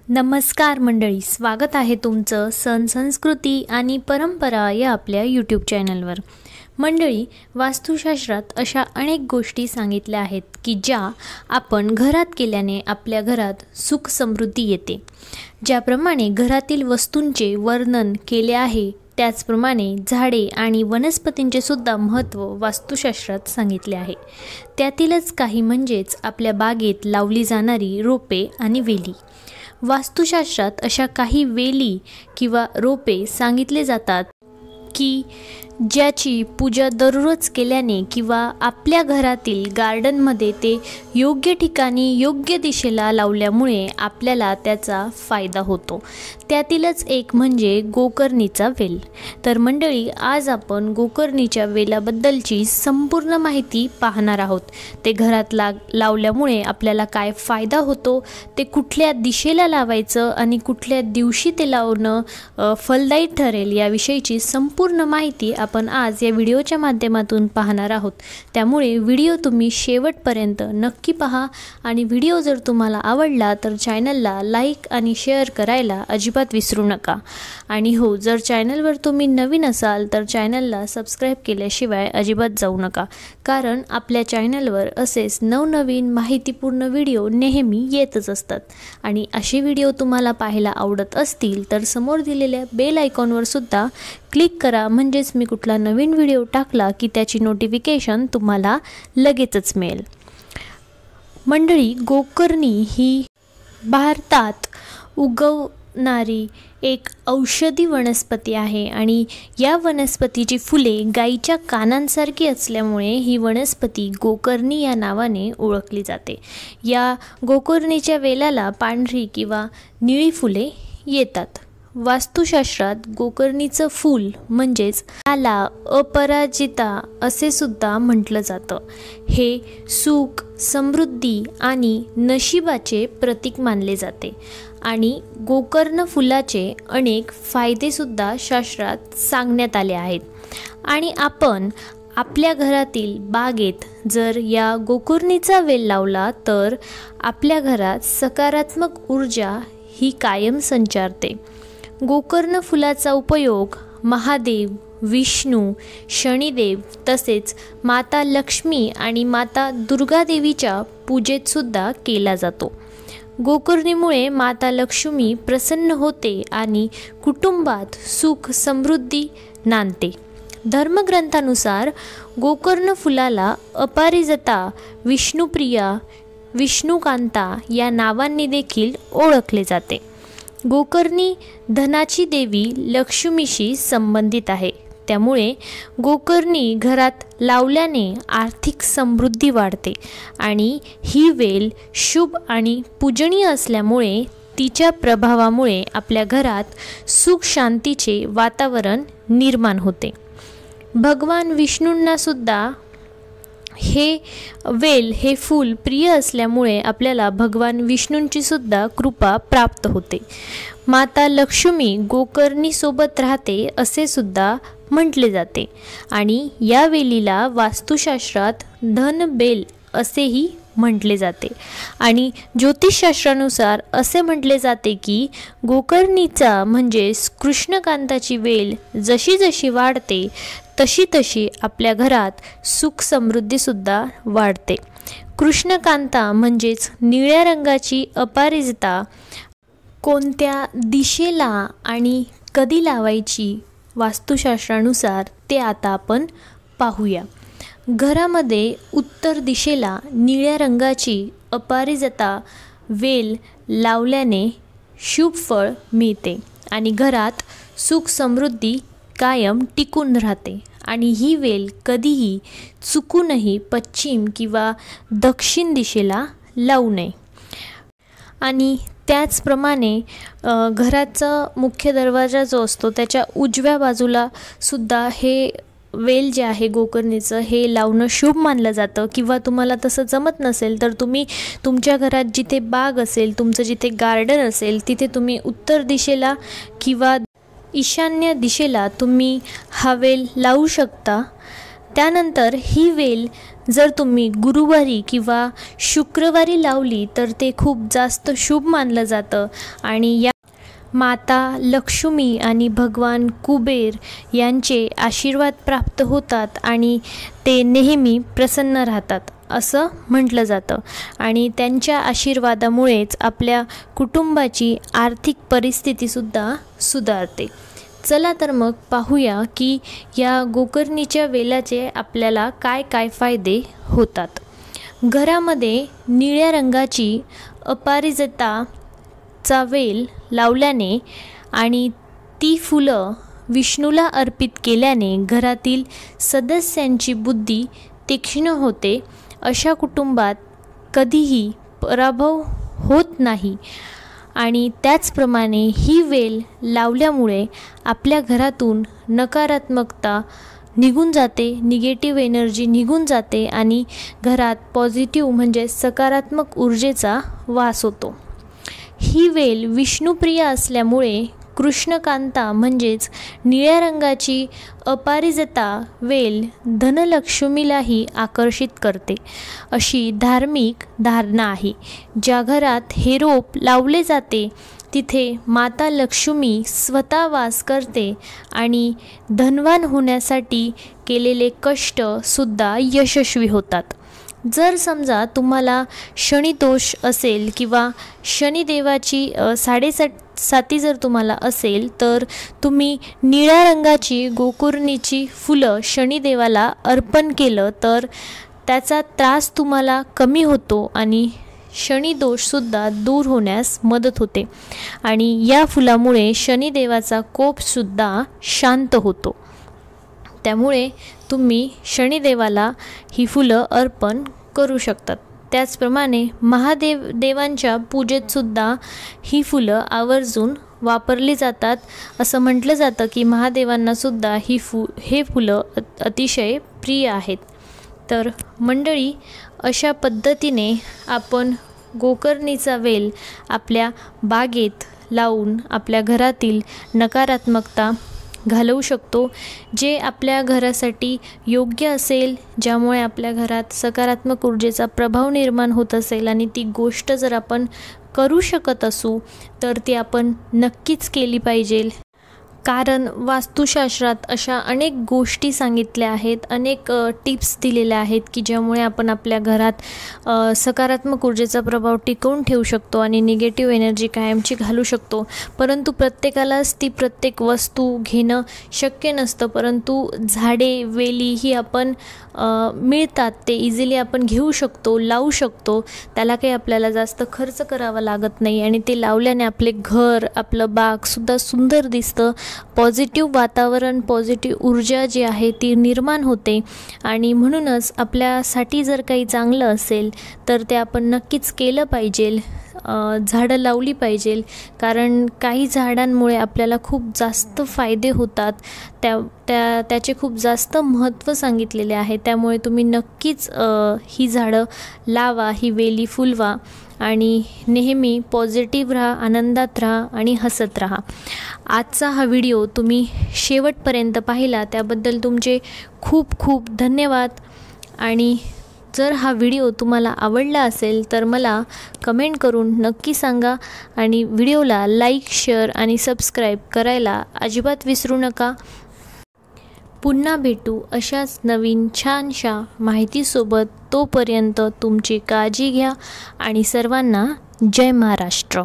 नमस्कार मंडळी, स्वागत आहे तुमचं सण संस्कृती आणि परंपरा या आपल्या यूट्यूब चॅनलवर। मंडळी, वास्तुशास्त्रात अशा अनेक गोष्टी सांगितल्या आहेत की ज्या आपण घरात केल्याने आपल्या घरात सुख समृद्धी येते। ज्याप्रमाणे घरातील वस्तूंचे वर्णन केले आहे त्याचप्रमाणे झाडे आणि वनस्पतींचे सुद्धा महत्त्व वास्तुशास्त्रात सांगितले आहे। त्यातीलच काही म्हणजेच आपल्या बागेत लावली जाणारी रोपे आणि वेली। वास्तुशास्त्रात अशा काही वेली किंवा रोपे सांगितले जातात की ज्याची पूजा दररोज केल्याने किंवा आपल्या घरातील गार्डनमध्ये ते योग्य ठिकाणी योग्य दिशेला लावल्यामुळे आपल्याला त्याचा फायदा होतो। त्यातीलच एक म्हणजे गोकर्णीचा वेल। तर मंडळी, आज आपण गोकर्णीच्या वेलाबद्दलची संपूर्ण माहिती पाहणार आहोत। ते घरात लावल्यामुळे आपल्याला काय फायदा होतो, ते कुठल्या दिशेला लावायचं आणि कुठल्या दिवशी ते लावणं फलदायी ठरेल याविषयीची संपूर्ण माहिती आपण आज या व्हिडिओच्या माध्यमातून पाहणार आहोत। त्यामुळे व्हिडिओ तुम्ही शेवटपर्यंत नक्की पहा आणि व्हिडिओ जर तुम्हाला आवडला तर चॅनलला लाईक आणि शेअर करायला अजिबात विसरू नका। आणि हो, जर चॅनलवर तुम्ही नवीन असाल तर चॅनलला सबस्क्राईब केल्याशिवाय अजिबात जाऊ नका, कारण आपल्या चॅनलवर असेच नवनवीन माहितीपूर्ण व्हिडिओ नेहमी येतच असतात। आणि असे व्हिडिओ तुम्हाला पाहायला आवडत असतील तर समोर दिलेल्या बेल आयकॉनवर सुद्धा क्लिक करा, म्हणजेच मी कुठला नवीन व्हिडिओ टाकला की त्याची नोटिफिकेशन तुम्हाला लगेचच मिळेल। मंडळी, गोकर्णी ही भारतात उगवणारी एक औषधी वनस्पती आहे आणि या वनस्पतीची फुले गाईच्या कानांसारखी असल्यामुळे ही वनस्पती गोकर्णी या नावाने ओळखली जाते। या गोकर्णीच्या वेलाला पांढरी किंवा निळी फुले येतात। वास्तुशास्त्रात गोकर्णीचं फूल म्हणजेच त्याला अपराजिता असे सुद्धा म्हटलं जातं। हे सुख, समृद्धी आणि नशिबाचे प्रतीक मानले जाते आणि गोकर्ण फुलाचे अनेक फायदे सुद्धा शास्त्रात सांगण्यात आले आहेत। आणि आपण आपल्या घरातील बागेत जर या गोकर्णीचा वेल लावला तर आपल्या घरात सकारात्मक ऊर्जा ही कायम संचारते। गोकर्ण फुलाचा उपयोग महादेव, विष्णू, शनिदेव तसेच माता लक्ष्मी आणि माता दुर्गा देवीच्या पूजेत सुद्धा केला जातो। गोकर्णीमुळे माता लक्ष्मी प्रसन्न होते आणि कुटुंबात सुख समृद्धी नांदते। धर्मग्रंथानुसार गोकर्ण फुलाला अपराजिता, विष्णुप्रिया, विष्णुकांता या नावांनी देखील ओळखले जाते। गोकर्णी धनाची देवी लक्ष्मीशी संबंधित आहे, त्यामुळे गोकर्णी घरात लावल्याने आर्थिक समृद्धी वाढते आणि ही वेल शुभ आणि पूजनीय असल्यामुळे तिच्या प्रभावामुळे आपल्या घरात सुख शांतीचे वातावरण निर्माण होते। भगवान विष्णूंना सुद्धा हे वेल, हे फूल प्रिय असल्यामुळे आपल्याला भगवान विष्णूंची सुद्धा कृपा प्राप्त होते। माता लक्ष्मी गोकर्णी सोबत राहते असे सुद्धा म्हटले जाते आणि या वेलीला वास्तुशास्त्रात धन बेल असेही म्हटले जाते। आणि ज्योतिषशास्त्रानुसार असे म्हटले जाते की गोकर्णीचा म्हणजेच कृष्णकांताची वेल जशी जशी वाढते तशी तशी आपल्या घरात सुख समृद्धी सुद्धा वाढते। कृष्णकांता म्हणजेच निळ्या रंगाची अपराजिता कोणत्या दिशेला आणि कधी लावायची वास्तुशास्त्रानुसार ते आता आपण पाहूया। घरामध्ये उत्तर दिशेला निळ्या रंगाची अपराजिता वेल लावल्याने शुभ फळ मिळते आणि घरात सुख समृद्धी कायम टिकून राहते। आणि ही वेल कधीही चुकूनही पश्चिम किंवा दक्षिण दिशेला लावू नये। आणि त्याचप्रमाणे घराचा मुख्य दरवाजा जो असतो त्याच्या उजव्या बाजूला सुद्धा हे वेल जे आहे गोकर्णीचं हे लावणं शुभ मानलं जातं। किंवा तुम्हाला तसं जमत नसेल तर तुम्ही तुमच्या घरात जिथे बाग असेल, तुमचं जिथे गार्डन असेल तिथे तुम्ही उत्तर दिशेला किंवा ईशान्य दिशेला तुम्ही हा वेल लावू शकता। त्यानंतर ही वेल जर तुम्ही गुरुवारी किंवा शुक्रवारी लावली तर ते खूप जास्त शुभ मानलं जातं आणि या माता लक्ष्मी आणि भगवान कुबेर यांचे आशीर्वाद प्राप्त होतात आणि ते नेहमी प्रसन्न राहतात असं म्हटलं जातं आणि त्यांच्या आशीर्वादामुळेच आपल्या कुटुंबाची आर्थिक परिस्थितीसुद्धा सुधारते. चला तर मग पाहूया की या गोकर्णीच्या वेलाचे आपल्याला काय काय फायदे होतात. घरामध्ये निळ्या रंगाची अपराजिताचा वेल लावल्याने आणि ती फुलं विष्णूला अर्पित केल्याने घरातील सदस्यांची बुद्धी तीक्ष्ण होते. अशा कुटुंबात कधीही पराभव होत नाही आणि त्याचप्रमाणे ही वेल लावल्यामुळे आपल्या घरातून नकारात्मकता निघून जाते, निगेटिव्ह एनर्जी निघून जाते आणि घरात पॉझिटिव्ह म्हणजे सकारात्मक ऊर्जेचा वास होतो. ही वेल विष्णुप्रिय असल्यामुळे कृष्णकांता म्हणजेच निळ्या रंगाची अपराजिता वेल धनलक्ष्मीलाही आकर्षित करते अशी धार्मिक धारणा आहे. ज्या घरात हे रोप लावले जाते तिथे माता लक्ष्मी स्वतः वास करते आणि धनवान होण्यासाठी केलेले कष्टसुद्धा यशस्वी होतात. जर समजा तुम्हाला शनिदोष असेल किंवा शनिदेवाची साडेसाती जर तुम्हाला असेल तर तुम्ही निळ्या रंगाची गोकर्णीची फुलं शनिदेवाला अर्पण केलं तर त्याचा त्रास तुम्हाला कमी होतो आणि शनिदोषसुद्धा दूर होण्यास मदत होते आणि या फुलामुळे शनिदेवाचा कोपसुद्धा शांत होतो. त्यामुळे तुम्ही शनिदेवाला ही फुलं अर्पण करू शकतात. त्याचप्रमाणे देवांच्या पूजेतसुद्धा ही फुलं आवर्जून वापरली जातात. असं म्हटलं जातं की महादेवांनासुद्धा हे फुलं अतिशय प्रिय आहेत. तर मंडळी, अशा पद्धतीने आपण गोकर्णीचा वेल आपल्या बागेत लावून आपल्या घरातील नकारात्मकता घालवू शकतो, जे आपल्या घरासाठी योग्य असेल, ज्यामुळे आपल्या घरात सकारात्मक ऊर्जेचा प्रभाव निर्माण होत असेल आणि ती गोष्ट जर आपण करू शकत असू तर ती आपण नक्कीच केली पाहिजे. कारण वास्तुशास्त्रात अशा अनेक गोष्टी सांगितल्या आहेत, अनेक टिप्स दिलेल्या आहेत की ज्यामुळे आपण आपल्या घरात सकारात्मक ऊर्जेचा प्रभाव टिकवून ठेवू शकतो आणि निगेटिव्ह एनर्जी कायमची घालू शकतो. परंतु प्रत्येकालाच ती प्रत्येक वस्तू घेणं शक्य नसतं. परंतु झाडे वेली ही आपण मिळतात, ते इझिली आपण घेऊ शकतो, लावू शकतो. त्याला काही आपल्याला जास्त खर्च करावा लागत नाही आणि ते लावल्याने आपले घर, आपलं बागसुद्धा सुंदर दिसतं. पॉझिटिव्ह वातावरण, पॉझिटिव्ह ऊर्जा जी आहे ती निर्माण होते आणि म्हणूनच आपल्यासाठी जर काही चांगलं असेल तर ते आपण नक्कीच केलं पाहिजे. झाडं लावली पाहिजे, कारण काही झाडांमुळे आपल्याला खूप जास्त फायदे होतात. त्याचे खूप जास्त महत्त्व सांगितलेले आहे. त्यामुळे तुम्ही नक्कीच ही झाडं लावा, ही वेली फुलवा आणि नेहमी पॉझिटिव्ह राहा, आनंदात राहा आणि हसत राहा. आजचा हा व्हिडिओ तुम्ही शेवटपर्यंत पाहिला त्याबद्दल तुमचे खूप खूप धन्यवाद. आणि जर हा व्हिडिओ तुम्हाला आवडला असेल तर मला कमेंट करून नक्की सांगा आणि व्हिडिओला लाईक, शेअर आणि सबस्क्राईब करायला अजिबात विसरू नका. पुन्हा भेटू अशाच नवीन छानशा माहितीसोबत. तोपर्यंत तुमची काळजी घ्या आणि सर्वांना जय महाराष्ट्र.